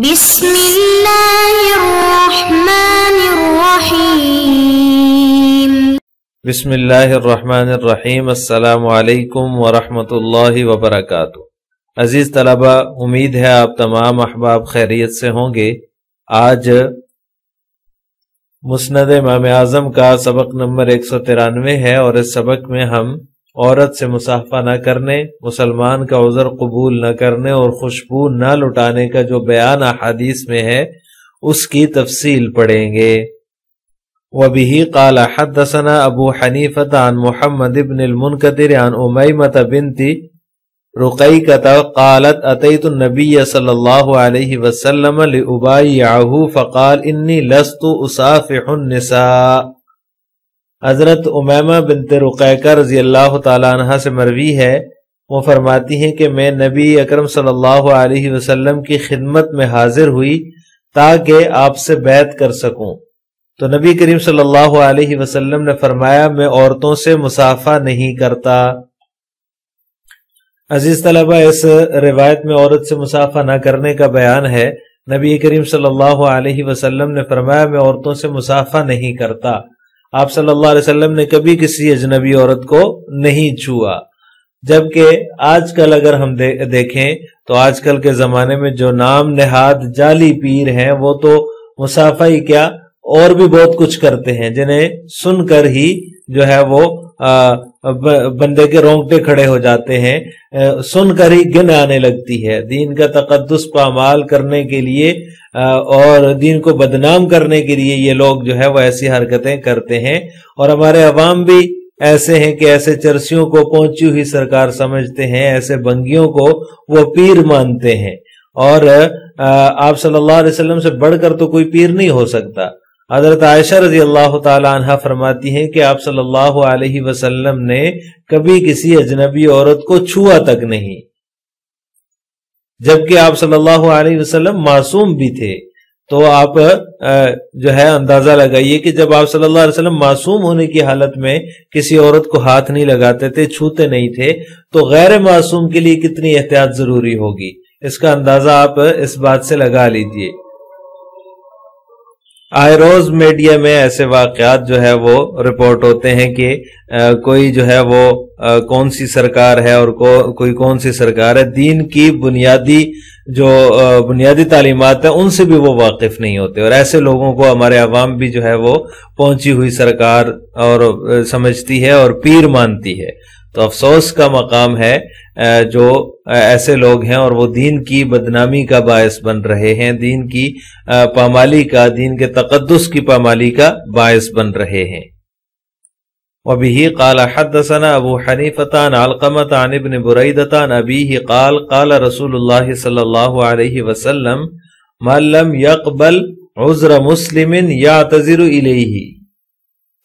بسم اللہ الرحمن الرحیم۔ بسم اللہ الرحمن الرحیم۔ السلام علیکم ورحمۃ اللہ وبرکاتہ۔ عزیز طلبہ، امید ہے آپ تمام احباب خیریت سے ہوں گے۔ آج مسند امام اعظم کا سبق نمبر 193 ہے، اور اس سبق میں ہم عورت سے مصافحہ نہ کرنے، مسلمان کا عذر قبول نہ کرنے اور خوشبو نہ لٹانے کا جو بیان احادیث میں ہے اس کی تفصیل پڑھیں گے۔ وَبِهِ قَالَ حَدَّثَنَا أَبُو حَنِيفَةَ عَنْ مُحَمَّدِ بْنِ الْمُنْكَدِرِ عَنْ أُمَيْمَةَ بِنْتِ رُقَيْقَةَ قَالَتْ أَتَيْتُ النَّبِيَّ صَلَّى اللَّهُ عَلَيْهِ وَسَلَّمَ لِأُبَايِعَهُ فَقَالَ إِنِّي لَسْتُ أُصَافِحُ النِّسَاءَ۔ حضرت امیمہ بنت رقیقہ رضی اللہ تعالی عنہ سے مروی ہے، وہ فرماتی ہیں کہ میں نبی اکرم صلی اللہ علیہ وسلم کی خدمت میں حاضر ہوئی تاکہ آپ سے بیعت کر سکوں، تو نبی کریم صلی اللہ علیہ وسلم نے فرمایا میں عورتوں سے مصافحہ نہیں کرتا۔ عزیز طلبہ، اس روایت میں عورت سے مصافحہ نہ کرنے کا بیان ہے۔ نبی کریم صلی اللہ علیہ وسلم نے فرمایا میں عورتوں سے مصافحہ نہیں کرتا۔ آپ صلی اللہ علیہ وسلم نے کبھی کسی اجنبی عورت کو نہیں چھوا، جبکہ آج کل اگر ہم دیکھیں تو آج کل کے زمانے میں جو نام نہاد جعلی پیر ہیں وہ تو مصافحہ ہی کیا اور بھی بہت کچھ کرتے ہیں، جنہیں سن کر ہی جو ہے وہ بندے کے رونگٹے کھڑے ہو جاتے ہیں، سن کر ہی گن آنے لگتی ہے۔ دین کا تقدس پامال کرنے کے لیے اور دین کو بدنام کرنے کے لیے یہ لوگ جو ہے وہ ایسی حرکتیں کرتے ہیں، اور ہمارے عوام بھی ایسے ہیں کہ ایسے چرسیوں کو پہنچی ہوئی سرکار سمجھتے ہیں، ایسے بنگیوں کو وہ پیر مانتے ہیں، اور آپ صلی اللہ علیہ وسلم سے بڑھ کر تو کوئی پیر نہیں ہو سکتا۔ حضرت عائشہ رضی اللہ تعالی عنہ فرماتی ہیں کہ آپ صلی اللہ علیہ وسلم نے کبھی کسی اجنبی عورت کو چھوا تک نہیں، جبکہ آپ صلی اللہ علیہ وسلم معصوم بھی تھے۔ تو آپ جو ہے اندازہ لگائیے کہ جب آپ صلی اللہ علیہ وسلم معصوم ہونے کی حالت میں کسی عورت کو ہاتھ نہیں لگاتے تھے، چھوتے نہیں تھے، تو غیر معصوم کے لیے کتنی احتیاط ضروری ہوگی، اس کا اندازہ آپ اس بات سے لگا لیجئے۔ آئے روز میڈیا میں ایسے واقعات جو ہے وہ رپورٹ ہوتے ہیں کہ کوئی جو ہے وہ کون سی سرکار ہے اور کوئی کون سی سرکار ہے، دین کی بنیادی تعلیمات ہیں ان سے بھی وہ واقف نہیں ہوتے، اور ایسے لوگوں کو ہمارے عوام بھی جو ہے وہ پہنچی ہوئی سرکار اور سمجھتی ہے اور پیر مانتی ہے۔ تو افسوس کا مقام ہے جو ایسے لوگ ہیں اور وہ دین کی بدنامی کا باعث بن رہے ہیں، دین کی پامالی کا، دین کے تقدس کی پامالی کا باعث بن رہے ہیں۔ وَبِهِ قَالَ حَدَّثَنَا أَبُو حَنِيفَةَ عَنْ عَلْقَمَةَ عَنْ ابْنِ بُرَيْدَةَ عَنْ أَبِيهِ قَالَ قَالَ رَسُولُ اللَّهِ صَلَّى اللَّهُ عَلَيْهِ وَسَلَّمَ مَنْ لَمْ يَقْبَلْ عُذْرَ مُسْلِمٍ يَعْتَذِرُ إِلَيْهِ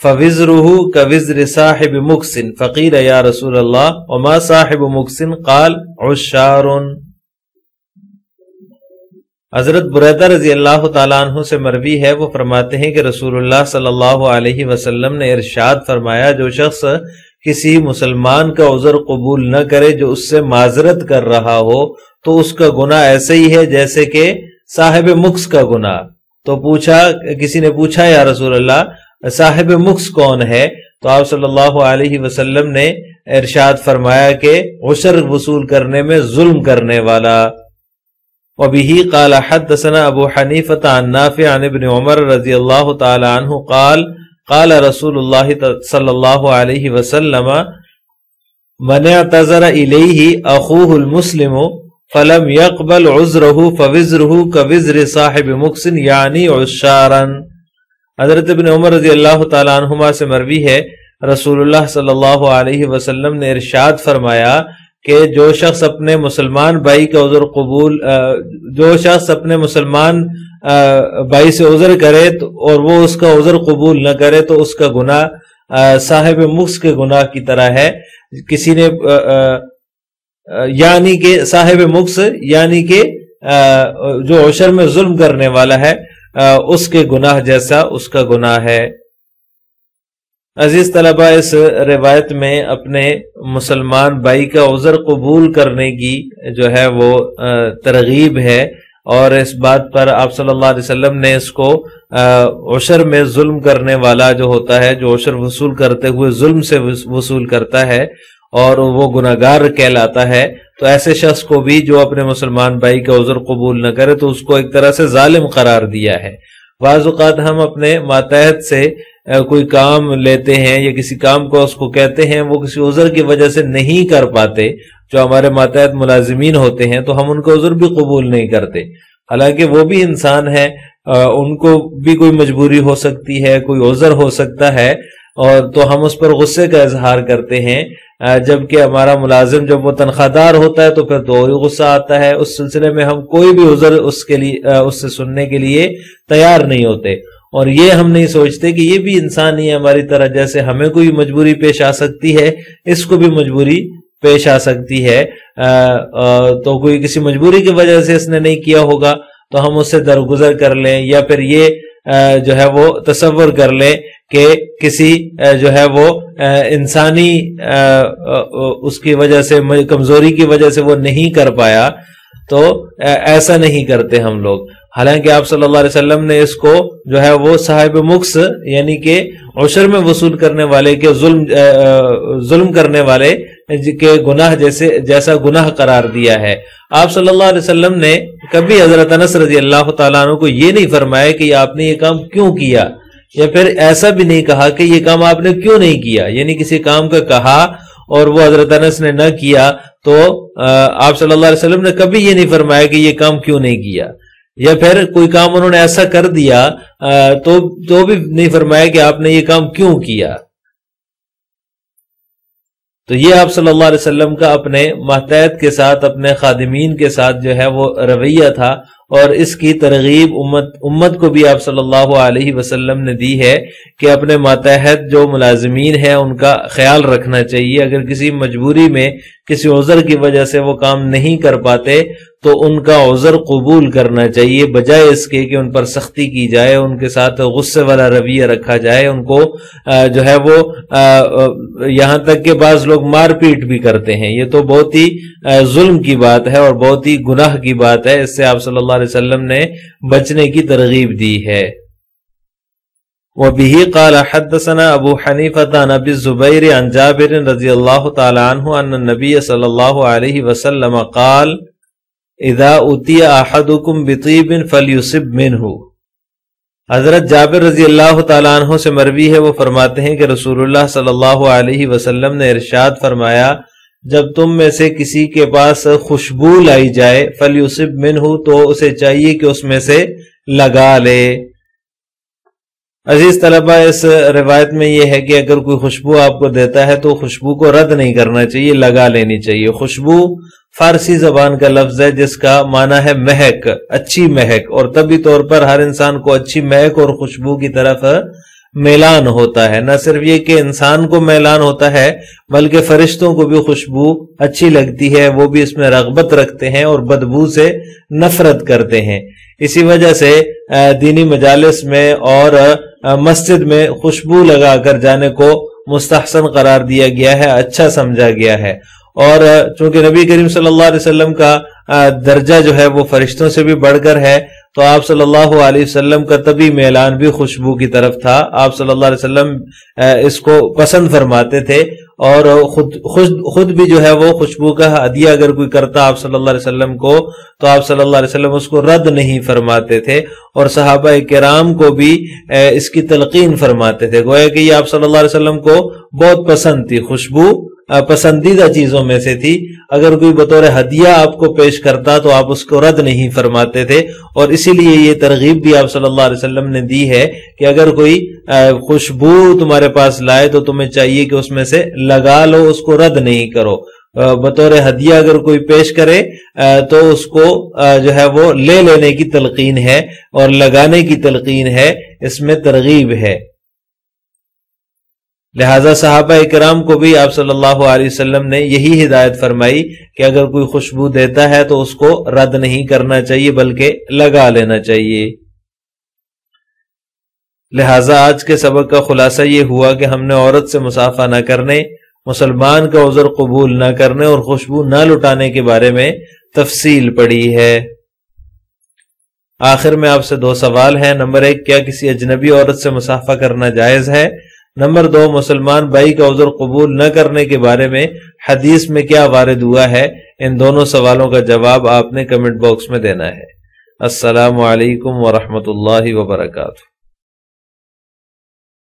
فَوِزْرُهُ كَوِزْرِ صَاحِبِ مُكْسٍ فَقِيلَ يَا رَسُولَ اللَّهِ وَمَا صَاحِبُ مُكْسٍ قَالَ عُشَّارٌ۔ حضرت بریدہ رضی اللہ تعالیٰ عنہ سے مروی ہے، وہ فرماتے ہیں کہ رسول اللہ صلی اللہ علیہ وسلم نے ارشاد فرمایا جو شخص کسی مسلمان کا عذر قبول نہ کرے جو اس سے معذرت کر رہا ہو تو اس کا گناہ ایسے ہی ہے جیسے کہ صاحب مکس کا گناہ۔ تو کسی نے پوچھا یا رسول اللہ صاحب مکس کون ہے؟ تو آپ صلی اللہ علیہ وسلم نے ارشاد فرمایا کہ عشر وصول کرنے میں ظلم کرنے والا۔ وَبِهِ قَالَ حَدَّثَنَا أَبُو حَنِيفَةَ عَنْ نَافِعٍ عَنْ ابْنِ عُمَرَ رضی اللہ تعالی عنہ قال قال رسول اللہ صلی اللہ علیہ وسلم من اعتذر الیہ اخوہ المسلم فلم يقبل عذرہ فوزرہ كوزر صاحب مکس یعنی عشارا۔ حضرت ابن عمر رضی اللہ تعالی عنہما سے مروی ہے، رسول اللہ صلی اللہ علیہ وسلم نے ارشاد فرمایا کہ جو شخص اپنے مسلمان بھائی کا عذر سے عذر کرے اور وہ اس کا عذر قبول نہ کرے تو اس کا گناہ صاحب مکس کے گناہ کی طرح ہے۔ کسی نے یعنی کہ صاحب مکس یعنی کہ جو عشر میں ظلم کرنے والا ہے اس کے گناہ جیسا اس کا گناہ ہے۔ عزیز طلبہ، اس روایت میں اپنے مسلمان بھائی کا عذر قبول کرنے کی جو ہے وہ ترغیب ہے، اور اس بات پر آپ صلی اللہ علیہ وسلم نے اس کو عشر میں ظلم کرنے والا جو ہوتا ہے، جو عشر وصول کرتے ہوئے ظلم سے وصول کرتا ہے اور وہ گناہگار کہلاتا ہے، تو ایسے شخص کو بھی جو اپنے مسلمان بھائی کا عذر قبول نہ کرے تو اس کو ایک طرح سے ظالم قرار دیا ہے۔ بعض اوقات ہم اپنے ماتحت سے کوئی کام لیتے ہیں یا کسی کام کو اس کو کہتے ہیں، وہ کسی عذر کی وجہ سے نہیں کر پاتے، جو ہمارے ماتحت ملازمین ہوتے ہیں تو ہم ان کو عذر بھی قبول نہیں کرتے، حالانکہ وہ بھی انسان ہے، ان کو بھی کوئی مجبوری ہو سکتی ہے، کوئی عذر ہو سکتا ہے، اور تو ہم اس پر غصے کا اظہار کرتے ہیں، جبکہ ہمارا ملازم جب وہ تنخواہ دار ہوتا ہے تو پھر تو ہی غصہ آتا ہے، اس سلسلے میں ہم کوئی بھی عذر اس سے سننے کے لیے تیار نہیں ہوتے، اور یہ ہم نہیں سوچتے کہ یہ بھی انسان ہی ہے ہماری طرح، جیسے ہمیں کوئی مجبوری پیش آ سکتی ہے اس کو بھی مجبوری پیش آ سکتی ہے، تو کوئی کسی مجبوری کی وجہ سے اس نے نہیں کیا ہوگا تو ہم اس سے درگزر کر لیں، یا پھر یہ جو ہے وہ تصور کر لیں کہ کسی جو ہے وہ انسانی اس کی وجہ سے، کمزوری کی وجہ سے وہ نہیں کر پایا، تو ایسا نہیں کرتے ہم لوگ۔ حالانکہ آپ صلی اللہ علیہ وسلم نے اس کو جو ہے وہ صاحب مکس یعنی کہ عشر میں وصول کرنے والے کے ظلم کرنے والے کے گناہ جیسا گناہ قرار دیا ہے۔ آپ صلی اللہ علیہ وسلم نے کبھی حضرت انس رضی اللہ تعالیٰ عنہ کو یہ نہیں فرمایا کہ آپ نے یہ کام کیوں کیا، یا پھر ایسا بھی نہیں کہا کہ یہ کام آپ نے کیوں نہیں کیا، یعنی کسی کام کا کہا اور وہ حضرت انس نے نہ کیا تو آپ صلی اللہ علیہ وسلم نے کبھی یہ نہیں فرمایا کہ یہ کام کیوں نہیں کیا، یا پھر کوئی کام انہوں نے ایسا کر دیا تو بھی نہیں فرمایا کہ آپ نے یہ کام کیوں کیا۔ تو یہ آپ صلی اللہ علیہ وسلم کا اپنے ماتحت کے ساتھ، اپنے خادمین کے ساتھ جو ہے وہ رویہ تھا، اور اس کی ترغیب امت کو بھی آپ صلی اللہ علیہ وسلم نے دی ہے کہ اپنے ماتحت جو ملازمین ہیں ان کا خیال رکھنا چاہیے، اگر کسی مجبوری میں کسی عذر کی وجہ سے وہ کام نہیں کر پاتے تو ان کا عذر قبول کرنا چاہیے، بجائے اس کے کہ ان پر سختی کی جائے، ان کے ساتھ غصے والا رویہ رکھا جائے، ان کو جو ہے وہ یہاں تک کہ بعض لوگ مار پیٹ بھی کرتے ہیں۔ یہ تو بہت ہی ظلم کی بات ہے اور بہت ہی گناہ کی بات ہے، اس سے آپ صلی اللہ علیہ وسلم نے بچنے کی ترغیب دی ہے۔ وَبِهِ قَالَ حَدَّثَنَا أَبُو حَنِيفَةَ عَنْ أَبِي الزُّبَيْرِ عَنْ جَابِرٍ رضی اللہ تعالی عنہ أن النبي صلی اللہ علیہ وسلم قال اذا اُتِيَ أَحَدُكُمْ بِطِيبٍ فَلْيُصِبْ مِنْهُ۔ حضرت جابر رضی اللہ تعالیٰ عنہ سے مروی ہے، وہ فرماتے ہیں کہ رسول اللہ صلی اللہ علیہ وسلم نے ارشاد فرمایا، جب تم میں سے کسی کے پاس خوشبو لائی جائے فَلْيُصِبْ مِنْهُ، تو اسے چاہیے کہ اس میں سے لگا لے۔ عزیز طلبہ، اس روایت میں یہ ہے کہ اگر کوئی خوشبو آپ کو دیتا ہے تو خوشبو کو رد نہیں کرنا چاہیے، لگا لینی چاہیے۔ خوشبو فارسی زبان کا لفظ ہے جس کا معنی ہے مہک، اچھی مہک، اور طبی طور پر ہر انسان کو اچھی مہک اور خوشبو کی طرف میلان ہوتا ہے۔ نہ صرف یہ کہ انسان کو میلان ہوتا ہے بلکہ فرشتوں کو بھی خوشبو اچھی لگتی ہے، وہ بھی اس میں رغبت رکھتے ہیں اور بدبو سے نفرت کرتے ہیں۔ اسی وجہ سے دینی مجالس میں اور مسجد میں خوشبو لگا کر جانے کو مستحسن قرار دیا گیا ہے، اچھا سمجھا گیا ہے، اور چونکہ نبی کریم صلی اللہ علیہ وسلم کا درجہ جو ہے وہ فرشتوں سے بھی بڑھ کر ہے، تو آپ صلی اللہ علیہ وسلم کا طبی میلان بھی خوشبو کی طرف تھا۔ آپ صلی اللہ علیہ وسلم اس کو پسند فرماتے تھے، اور خود بھی جو ہے وہ خوشبو کا ہدیہ اگر کوئی کرتا آپ صلی اللہ علیہ وسلم کو تو آپ صلی اللہ علیہ وسلم اس کو رد نہیں فرماتے تھے، اور صحابہ کرام کو بھی اس کی تلقین فرماتے تھے، گویا کہ یہ آپ صلی اللہ علیہ وسلم کو بہت پسند تھی، خوشبو پسندیدہ چیزوں میں سے تھی۔ اگر کوئی بطور ہدیہ آپ کو پیش کرتا تو آپ اس کو رد نہیں فرماتے تھے، اور اسی لیے یہ ترغیب بھی آپ صلی اللہ علیہ وسلم نے دی ہے کہ اگر کوئی خوشبو تمہارے پاس لائے تو تمہیں چاہیے کہ اس میں سے لگا لو، اس کو رد نہیں کرو۔ بطور ہدیہ اگر کوئی پیش کرے تو اس کو جو ہے وہ لے لینے کی تلقین ہے اور لگانے کی تلقین ہے، اس میں ترغیب ہے۔ لہذا صحابہ اکرام کو بھی آپ صلی اللہ علیہ وسلم نے یہی ہدایت فرمائی کہ اگر کوئی خوشبو دیتا ہے تو اس کو رد نہیں کرنا چاہیے بلکہ لگا لینا چاہیے۔ لہذا آج کے سبق کا خلاصہ یہ ہوا کہ ہم نے عورت سے مصافحہ نہ کرنے، مسلمان کا عذر قبول نہ کرنے اور خوشبو نہ لٹانے کے بارے میں تفصیل پڑھی ہے۔ آخر میں آپ سے 2 سوال ہیں۔ نمبر 1، کیا کسی اجنبی عورت سے مصافحہ کرنا جائز ہے؟ نمبر 2، مسلمان بھائی کا عذر قبول نہ کرنے کے بارے میں حدیث میں کیا وارد ہوا ہے؟ ان دونوں سوالوں کا جواب آپ نے کمنٹ باکس میں دینا ہے۔ السلام علیکم ورحمۃ اللہ وبرکاتہ۔